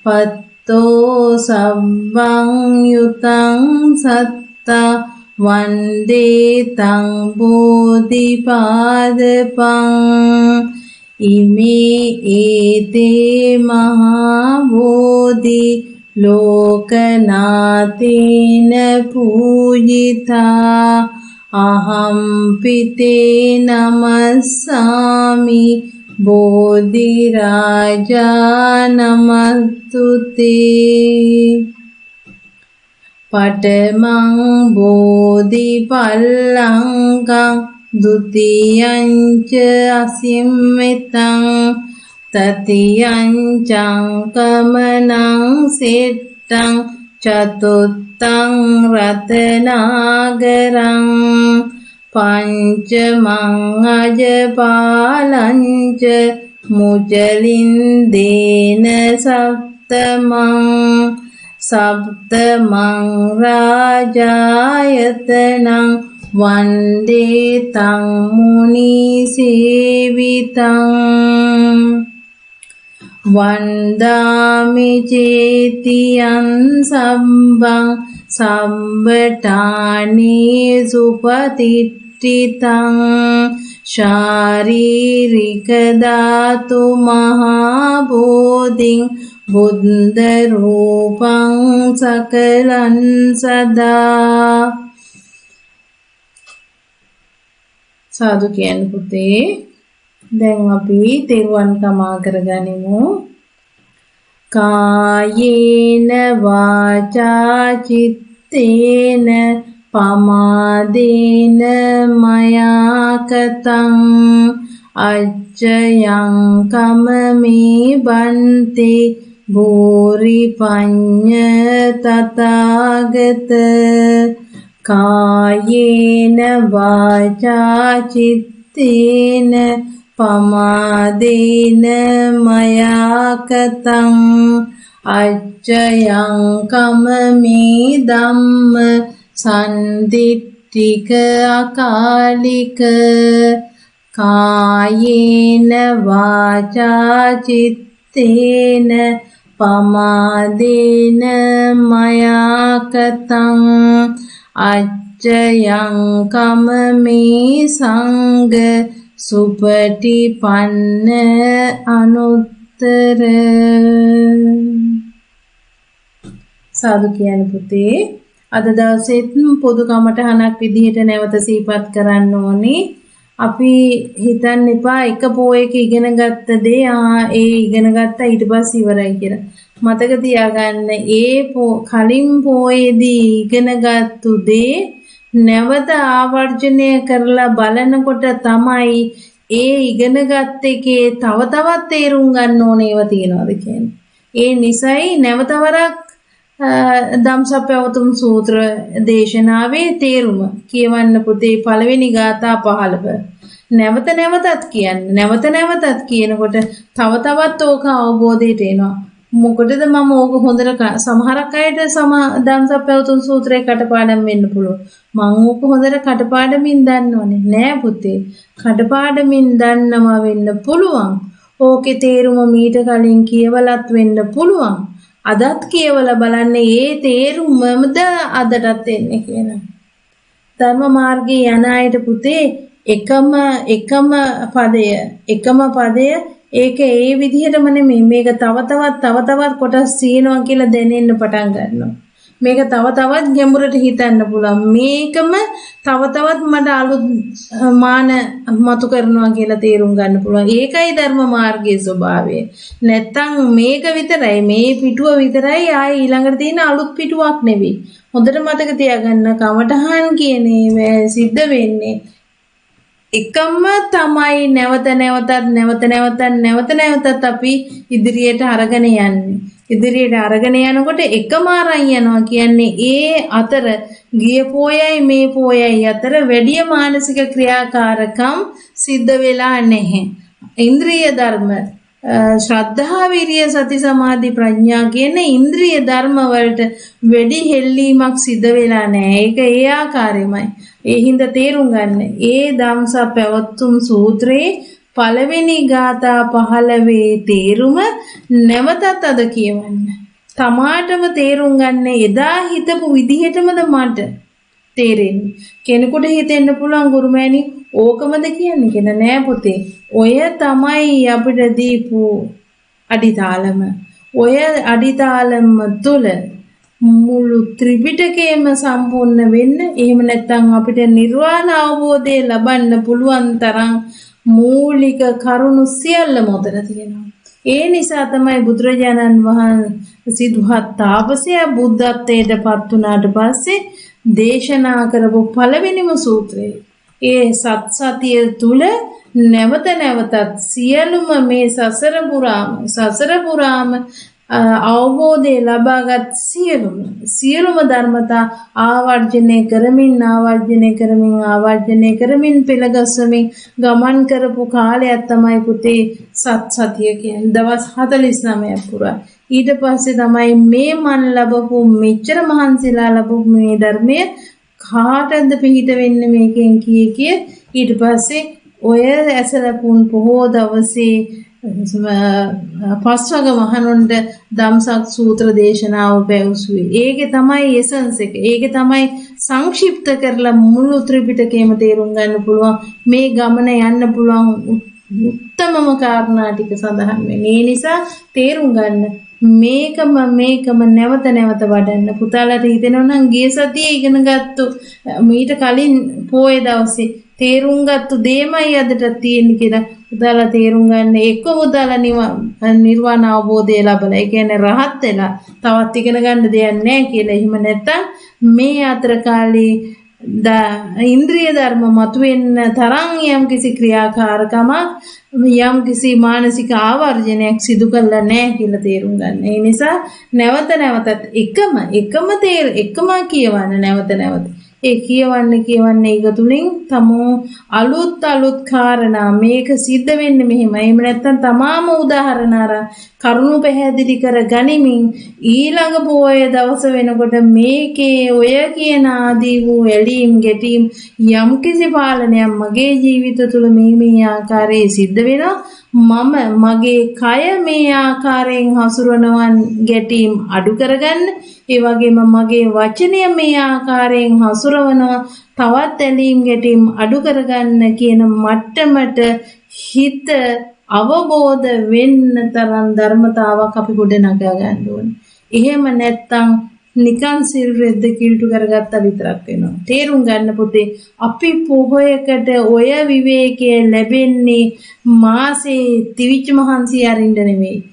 පත්තෝ සබ්බං යුතං සත්තා වන්දේ තං බෝධිපාදපං ඉමේ ඒතේ මහා බෝධි ලෝකනාතේන පූජිතා අහම් පිතේ නමස්සාමි බෝධි රාජා නමස්තුතේ පඨමං බෝධි පල්ලංකං ဒုတိယံ ච අසිම්මිතං තතියං චංකමනං සිට්ඨං චතුත්තං රතනාගරං පංචමං අජපාලං ච මුචලින්දේන සප්තමං රාජායතනං වන්දේ තං මුනි සේවිතං වන්දාමි චේතියං සම්බං සම්බටානී සුපතිට්ඨිතං ශාරීරික ධාතු මහා බෝධිං බුද්ධ රූපං සකලං සදා සාදු කියන්නේ පුතේ දැන් අපි තෙරුවන් තමා කරගනිමු කායේන වාචා චිත්තේන පමාදේන මයා කතං අච්චයං කමමේ බන්තේ භූරි පඤ්ඤ තථාගත කායේන වාචා චිත්තේන පමාදේන මයා කතං අච්චයං කමමේ ධම්ම සන්දිට්ඨික අකාලික කායේන වාචා චිත්තේන පමාදේන මයා කතං අච්ච ජයං කමමේ සංඝ සුපටිපන්න අනුත්තර. සාදු කියන පුතේ අද දවසෙත් පොදු කමටහනක් විදිහට නැවත සිහිපත් කරන්න ඕනේ. අපි හිතන්න එපා එක පොයක ඉගෙන ගත්ත දේ ඒ ඉගෙන ගත්තා ඊට පස්සේ ඉවරයි කියලා. මතක තියාගන්න කලින් පොයේදී ඉගෙනගත්තු දේ නැවත ආවර්ජනය කරලා බලනකොට තමයි ඒ ඉගෙනගත් එකේ තව තවත් තේරුම් ගන්න ඕනේ ඒවා තියනවාද කියන්නේ. ඒ නිසයි නැවත වරක් ධම්සප්පවතුම් සූත්‍ර දේශනාවේ තේරුම කියවන්න පුතේ පළවෙනි ගාථා 15. නැවත නැවතත් කියනකොට තව තවත් ඕක අවබෝධයට එනවා. මොකටද මම ඕක හොඳට සමහරක් අයට ධම්සප්පවතුම් සූත්‍රේ කටපාඩම් වෙන්න පුළුවන්. මම ඕක හොඳට කටපාඩමින් දන්නවනේ. නෑ පුතේ. කටපාඩමින් දන්නවා වෙන්න පුළුවන්. ඕකේ තේරුම මීට කලින් කියවලත් වෙන්න පුළුවන්. අදත් කියවලා බලන්න ඒ තේරුමමද අදටත් එන්නේ කියලා. ධර්ම මාර්ගයේ යන අයට පුතේ එකම පදය ඒක ඒ විදිහටම නෙමෙයි මේක තව තවත් කොටස් තියෙනවා කියලා දැනෙන්න පටන් ගන්නවා. මේක තව තවත් ගැඹුරට හිතන්න පුළුවන්. මේකම තව තවත් මට අලුත් මාන මතු කරනවා කියලා තේරුම් ගන්න පුළුවන්. ඒකයි ධර්ම මාර්ගයේ ස්වභාවය. නැත්තම් මේක විතරයි මේ පිටුව විතරයි ආයි ඊළඟට තියෙන අලුත් පිටුවක් නෙවෙයි. හොඳට මතක තියාගන්න කමඨහන් කියන්නේ සිද්ධ වෙන්නේ එකම තමයි නැවත නැවතත් අපි ඉදිරියට අරගෙන යන්නේ. ඉදිරියට අරගෙන යනකොට එකම අරන් යනවා කියන්නේ ඒ අතර ගිය පොයයි මේ පොයයි අතර වැඩි මානසික ක්‍රියාකාරකම් සිද්ධ වෙලා නැහැ. ඉන්ද්‍රිය ධර්ම ශ්‍රද්ධා විරිය සති සමාධි ප්‍රඥා කියන ඉන්ද්‍රිය ධර්ම වලට වැඩි හෙල්ලීමක් සිද්ධ වෙලා නැහැ. ඒක ඒ ආකාරෙමයි. ඒ හින්දා තේරුම් ගන්න. ඒ ධම්සප්පවතුම් සූත්‍රයේ පළවෙනි ගාථා 15 තේරුම නැවතත් අද කියවන්න. තමාටම තේරුම් ගන්න එදා හිතපු විදිහටමද මට තේරෙන්නේ. කෙනෙකුට හිතෙන්න පුළුවන් ගුරුමෑණි ඕකමද කියන්නේ කියලා. නෑ පුතේ. ඔය තමයි අපිට දීපු අඩිතාලම. ඔය අඩිතාලම තුල මුළු ත්‍රිපිටකයම සම්පූර්ණ වෙන්න එහෙම නැත්නම් අපිට නිර්වාණ අවබෝධය ලබන්න පුළුවන් තරම් මූලික කරුණු සියල්ලම උතර තියෙනවා. ඒ නිසා තමයි බුදුරජාණන් වහන්සේ සිද්ධාර්ථ තාපසයා බුද්ධත්වයට පත් වුණාට පස්සේ දේශනා කරපු පළවෙනිම සූත්‍රය. ඒ සත්‍ය තුල නැවතත් සියලුම මේ සසර පුරාම අවබෝධය ලබාගත් සියලුම ධර්මතා ආවර්ජනය කරමින් පෙළගස්වමින් ගමන් කරපු කාලයක් තමයි පුතේ සත්‍ය කියන්නේ. දවස් 49ක් පුරා. ඊට පස්සේ තමයි මේ මන් ලැබපු මෙච්චර මහන්සිලා ලැබපු මේ ධර්මය කාටද පිහිට වෙන්නේ මේකෙන් කිය ඊට පස්සේ ඔය ඇසලපුන් පොහෝ දවසේ පස්වග මහණුන්ට ධම්සක් සූත්‍ර දේශනාව පැවසුවේ. ඒකේ තමයි එසන්ස් එක. ඒකේ තමයි සංක්ෂිප්ත කරලා මුළු ත්‍රිපිටකයම තේරුම් ගන්න පුළුවන්. මේ ගමන යන්න පුළුවන් උත්තමම කාරණා ටික සඳහන් වෙන්නේ. ඒ නිසා තේරුම් ගන්න මේකම නැවත වඩන්න. පුතාලට හිතෙනවා නම් ගිය සතියේ ඉගෙන ගත්තු මීට කලින් පොයේ දවසේ තේරුම් ගත්තු දෙයමයි අදට තියෙන්නේ කියලා පුතාලා තේරුම් ගන්න. එක්ක පුතාලා නිර්වාණ අවබෝධය ලැබලා ඒ කියන්නේ රහත් වෙලා තවත් ඉගෙන ගන්න දෙයක් නැහැ කියලා. එහෙම නැත්තම් මේ අතර කාලේ ඉන්ද්‍රිය ධර්ම මතුවෙන්න තරම් යම්කිසි ක්‍රියාකාරකමක් යම්කිසි මානසික ආවර්ජනයක් සිදු කරලා නැහැ කියලා තේරුම් ගන්න. ඒ නිසා නැවතත් එකම කියවන්න නැවත. ඒ කියවන්න ඒක තුලින් තමෝ අලුත් කාරණා මේක සිද්ධ වෙන්නේ මෙහෙමයි. එහෙම නැත්නම් තමාම උදාහරණ අරන් කරුණු පැහැදිලි කර ගනිමින් ඊළඟ පොයේ දවස වෙනකොට මේකේ ඔය කියන ආදී වූ ඇලීම් ගැටීම් යම්කිසි පාලනයක් මගේ ජීවිත තුළ මේ ආකාරයේ සිද්ධ වෙනවා. මම මගේ කය මේ ආකාරයෙන් හසුරවනවන් ගැටීම් අඩු කරගන්න, ඒ වගේම මගේ වචනය මේ ආකාරයෙන් හසුරවනවා තවත් ඇලීම් ගැටීම් අඩු කරගන්න කියන මට්ටමට හිත අවබෝධ වෙන්න තරම් ධර්මතාවක් අපි ගොඩනගා ගන්න ඕනේ. එහෙම නැත්තම් නිකන් සිල් රෙද්ද කිල්ටු කරගත්තා විතරක් වෙනවා. තේරුම් ගන්න පුතේ අපි පොහොයකට ඔය විවේකයේ ලැබෙන්නේ මාසේ තිවිච්ච මහන්සිය අරින්න නෙමෙයි.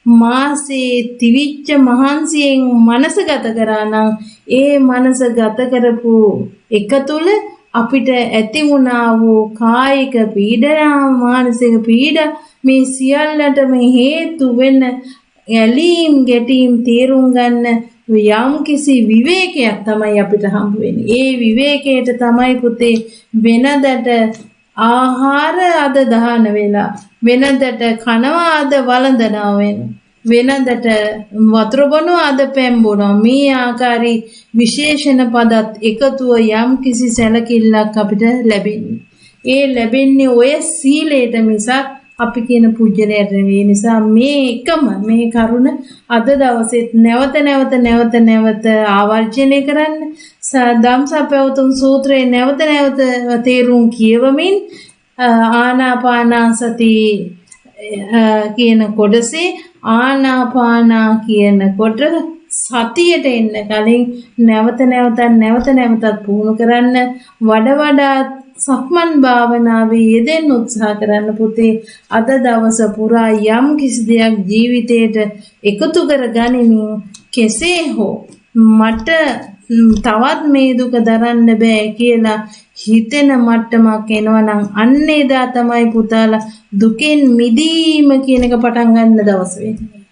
මාසේ තිවිච්ච මහන්සියෙන් මනස ගත කරා නම් ඒ මනස ගත කරපු එක තුල අපිට ඇති වුණා වූ කායික පීඩා මානසික පීඩා මේ සියල්ලටම හේතු වෙන ඇලීම් ගැටීම් තේරුම් ගන්න යම් කිසි විවේකයක් තමයි අපිට හම්බ වෙන්නේ. ඒ විවේකයට තමයි පුතේ වෙනදට ආහාර අද දාන වෙලා වෙනදට කනවා අද වළඳනවා වෙනදට වතුර බොනවා අද පැම් බොනවා මේ ආකාරي විශේෂණ පදත් එකතුව යම් කිසි සැලකිල්ලක් අපිට ලැබෙන්නේ. ඒ ලැබෙන්නේ ඔය සීලයට මිසක් අපි කියන පුජ්‍යලයට නෙවෙයි. නිසා මේ එකම මේ කරුණ අද දවසෙත් නැවත ආවර්ජනය කරන්න. ධම්සප්පවතුන් සූත්‍රයේ නැවත තේරුම් කියවමින් ආනාපානසති කියන කොටසේ ආනාපානා කියනකොට සතියට එන්න කලින් නැවතත් පුහුණු කරන්න වඩාත් සක්මන් භාවනාවේ යෙදෙන්න උත්සාහ කරන්න පුතේ. අද දවස පුරා යම් කිසි දෙයක් ජීවිතයට එකතු කර ගනිමින් කෙසේ හෝ මට තවත් මේ දුක දරන්න බෑ කියලා හිතෙන මට්ටමක් එනවනම් අන්න එදා තමයි පුතාලා දුකෙන් මිදීම කියන එක පටන් ගන්න දවස වෙන්නේ.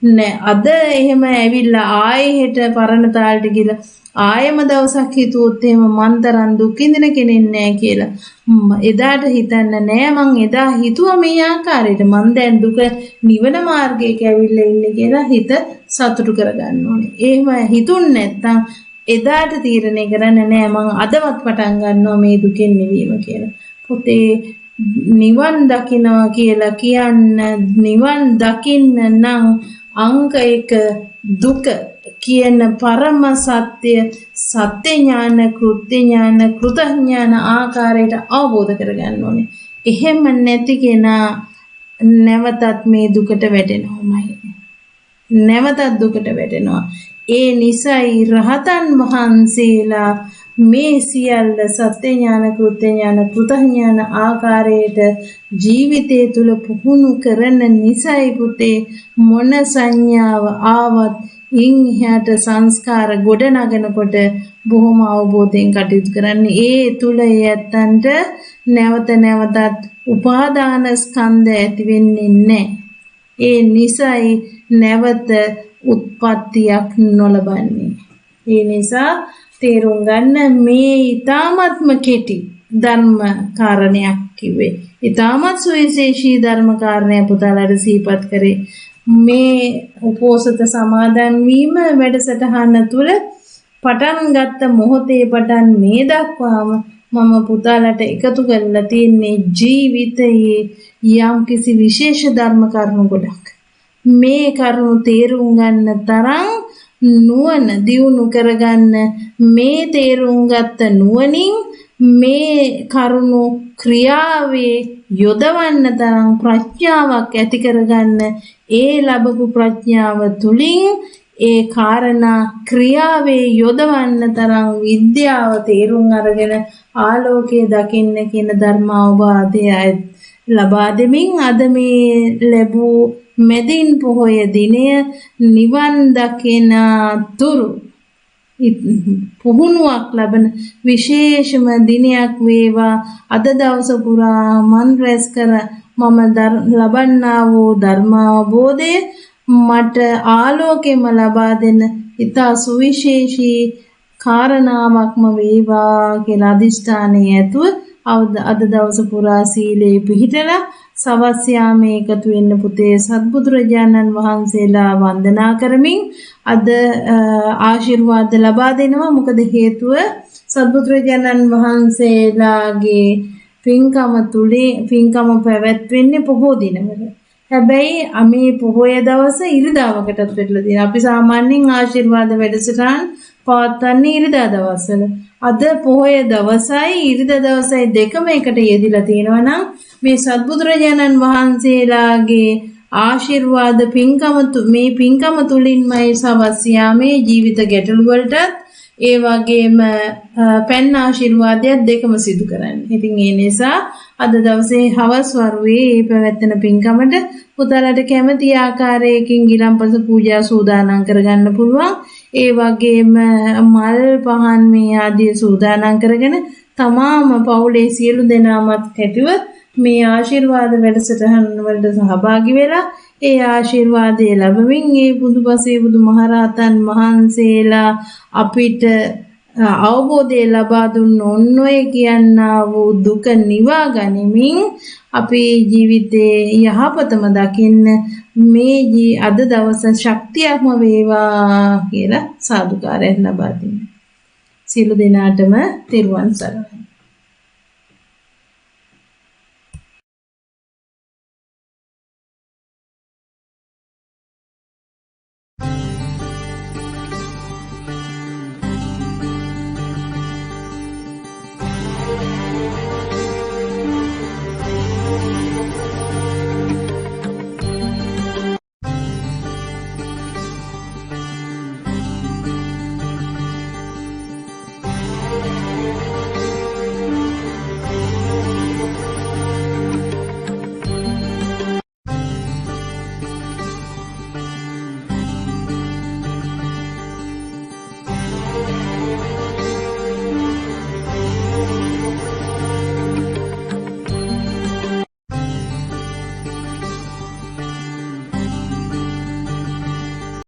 නෑ අද එහෙම ඇවිල්ලා ආයෙ හෙට පරණ තාලෙට ගිහලා ආයෙම දවසක් හිතුවොත් එහෙම මන් තරම් දුක් විඳින කෙනෙක් නෑ කියලා. එදාට හිතන්න නෑ මං එදා හිතුවා මේ ආකාරයට මං දැන් දුක නිවන මාර්ගයක ඇවිල්ලා ඉන්නේ කියලා හිත සතුටු කරගන්න ඕනේ. එහෙම හිතුන් නැත්තම් එදාට තීරණය කරන්න නෑ මං අදවත් පටන් ගන්නවා මේ දුකෙන් නිවීම කියලා. පුතේ නිවන් දකින්නවා කියලා කියන්න නිවන් දකින්න නම් අංක 1 දුක කියන පරම සත්‍ය ඥාන කෘත්‍ය ඥාන කෘතඥාන ආකාරයට අවබෝධ කරගන්න ඕනේ. එහෙම නැති කෙනා නැවතත් මේ දුකට වැටෙනවමයි. නැවතත් දුකට වැටෙනවා. ඒ නිසයි රහතන් වහන්සේලා මේ සියල්ල සත්‍ය ඥාන කෘත්‍ය ඥාන කෘතඥාන ආකාරයට ජීවිතය තුල පුහුණු කරන නිසයි පුතේ මොන සංඥාව ආවත් ඉන්හාට සංස්කාර ගොඩනගනකොට බොහොම අවබෝධයෙන් කටයුතු කරන්නේ. ඒ තුල යැත්තන්ට නැවතත් උපාදාන ස්කන්ධ ඇති වෙන්නේ නැහැ. ඒ නිසයි නැවත උත්පත්තියක් නොලබන්නේ. ඒ නිසා තේරුම් ගන්න මේ ඊ타ත්ම කෙටි ධර්ම කාරණයක් කිව්වේ. ඊ타මත් සුවිශේෂී ධර්ම කාරණයක් පුතාලාට සිහිපත් කරේ. මේ උපෝසත සමාදන් වීම වැඩසටහන තුල පටන් ගත්ත මොහොතේ පටන් මේ දක්වාම මම පුතාලට එකතු කරලා තියෙන්නේ ජීවිතයේ යම් කිසි විශේෂ ධර්ම කරුණු ගොඩක්. මේ කරුණු තේරුම් ගන්න තරම් නුවණ දියුණු කරගන්න මේ තේරුම් ගත්ත නුවණින් මේ කරුණු ක්‍රියාවේ යොදවන්න තරම් ප්‍රඥාවක් ඇති කරගන්න ඒ ලැබපු ප්‍රඥාව තුලින් ඒ කාරණා ක්‍රියාවේ යොදවන්න තරම් විද්‍යාව තේරුම් අරගෙන ආලෝකයේ දකින්න කියන ධර්ම අවබෝධය ලබා දෙමින් අද මේ ලැබූ මෙදින් පොහොය දිනය නිවන් දකින තුරු පුහුණුවක් ලබන විශේෂම දිනයක් වේවා. අද දවස පුරා මන් රැස් කර මම ලබන්නා වූ ධර්ම අවබෝධය මට ආලෝකෙම ලබා දෙන ඉතා සුවිශේෂී කාරණාවක්ම වේවා කියලා අදිෂ්ඨානයේ ඇතුව අද දවස පුරා සීලේ පිහිටලා සවස් යාමේ එකතු වෙන්න පුතේ සත්බුදුරජාණන් වහන්සේලා වන්දනා කරමින් අද ආශිර්වාද ලබා දෙනවා. මොකද හේතුව සත්බුදුරජාණන් වහන්සේලාගේ පින්කම පැවැත්වෙන්නේ පොහෝ දිනවල. හැබැයි මේ පොහොය දවස ඉරිදාවකටත් වෙట్లా තියෙනවා. අපි සාමාන්‍යයෙන් ආශිර්වාද වැඩසටහන් පවත්වන්නේ ඉරිදා දවස්වල. අද පොහොය දවසයි ඉරිදා දවසයි දෙකම එකට යෙදිලා තියෙනවා නම් මේ සත්බුදුරජාණන් වහන්සේලාගේ ආශිර්වාද මේ පින්කම තුලින්මයි සවස් යාමේ ජීවිත ගැටලු වලටත් ඒ වගේම පෙන් ආශිර්වාදයක් දෙකම සිදු කරන්නේ. ඉතින් ඒ නිසා අද දවසේ හවස් වරුවේ මේ පැවැත්වෙන පින්කමට පුතාලට කැමති ආකාරයකින් ගිලන්පස පූජා සූදානම් කරගන්න පුළුවන්. ඒ වගේම මල් පහන් මේ ආදී සූදානම් කරගෙන තමාම පවුලේ සියලු දෙනාමත් කැටිව මේ ආශිර්වාද වැඩසටහන වලට සහභාගී වෙලා ඒ ආශිර්වාදය ලැබමින් ඒ බුදුපසේ බුදුමහරහතන් වහන්සේලා අපිට අවබෝධය ලබා දුන්න ඔන්නෝය කියනා වූ දුක නිවා ගනිමින් අපේ ජීවිතයේ යහපතම දකින්න මේ අද දවස ශක්තියක්ම වේවා කියලා සාදුකාරයෙන් ලබා දෙන්න. සියලු දෙනාටම තෙරුවන් සරණයි.